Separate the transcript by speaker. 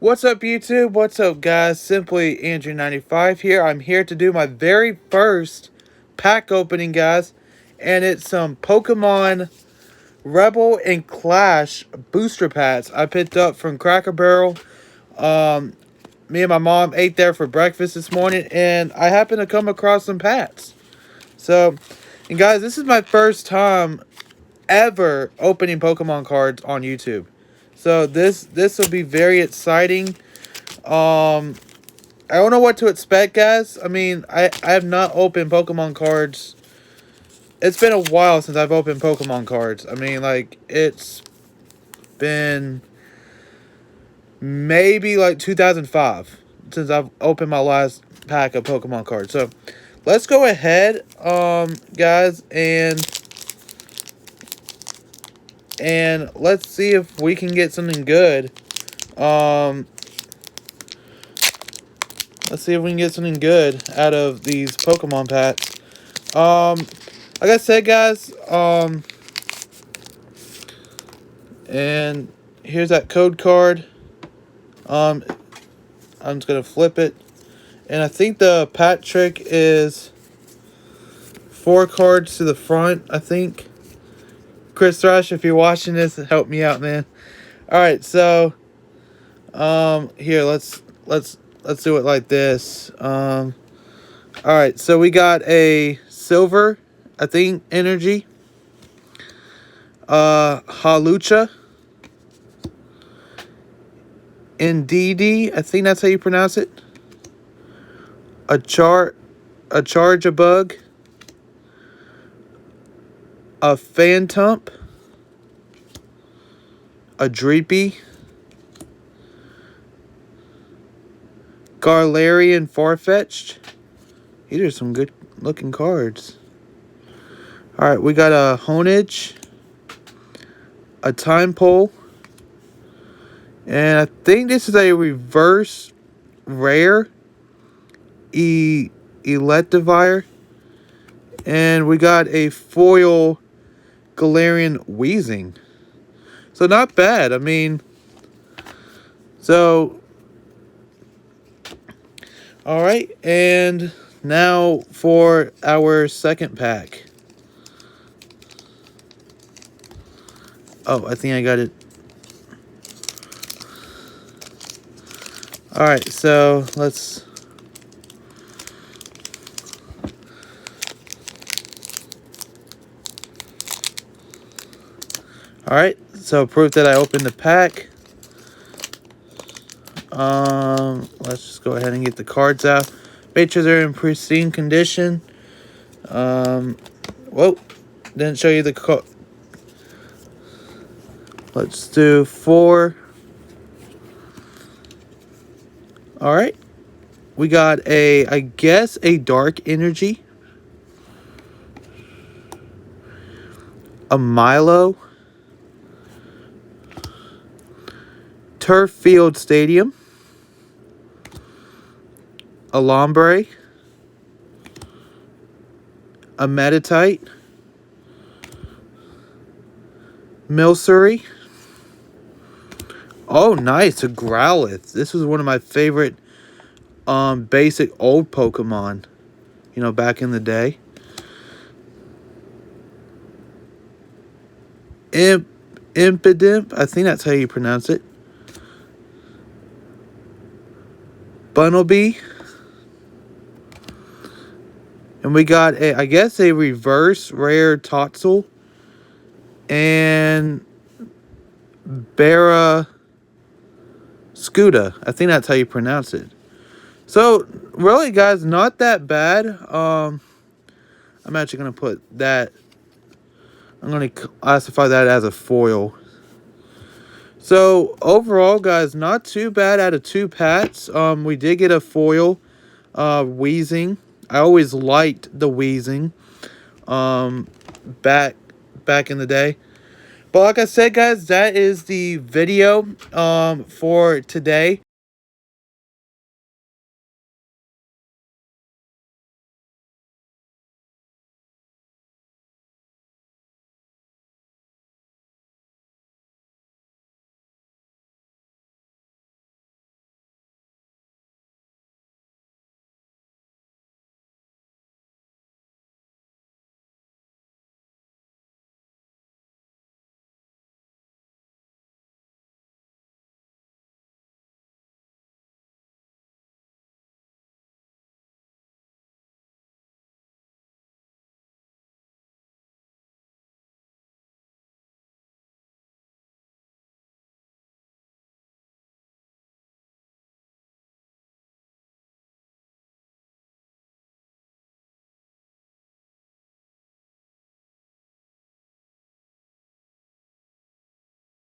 Speaker 1: What's up, YouTube? What's up, guys? Simply Andrew95 here. I'm here to do my very first pack opening, guys. And it's some Pokemon Rebel and Clash booster packs I picked up from Cracker Barrel. Me and my mom ate there for breakfast this morning, and I happened to come across some packs. So, and guys, this is my first time ever opening Pokemon cards on YouTube. So this will be very exciting. I don't know what to expect, guys. I mean, I have not opened Pokemon cards. It's been a while since I've opened Pokemon cards. I mean, like, it's been maybe like 2005 since I've opened my last pack of Pokemon cards. So, let's go ahead, guys, and let's see if we can get something good. Let's see if we can get something good out of these Pokemon packs. Like I said, guys, and here's that code card. I'm just gonna flip it, and I think the pack trick is 4 cards to the front. I think. Chris Thrush, if you're watching this, help me out, man. All right, so here, let's do it like this. All right, so we got a silver, I think, energy. Halucha. Indeedee, I think that's how you pronounce it. A charge a bug. A Phantump. A Dreepy. Galarian Farfetch'd. These are some good looking cards. Alright, we got a Honedge. A Time Pole. And I think this is a reverse rare. Electivire. And we got a foil Galarian Weezing. So not bad. I mean, so all right, and now for our second pack. Oh, I think I got it. All right, so let's. All right, so proof that I opened the pack. Let's just go ahead and get the cards out. Make sure they're in pristine condition. Whoa, didn't show you the card. Let's do 4. All right, we got I guess a dark energy. A Milo. Turf Field Stadium. A Lombre. A Meditite. Milcery. Oh, nice. A Growlithe. This was one of my favorite basic old Pokemon, you know, back in the day. Impidimp. I think that's how you pronounce it. Bunnelby. And we got I guess a reverse rare Totzel. And Barra Scuda. I think that's how you pronounce it. So, really, guys, not that bad. I'm actually going to put that. I'm going to classify that as a foil. So, overall, guys, not too bad out of 2 packs. We did get a foil Weezing. I always liked the Weezing back in the day. But like I said, guys, that is the video for today.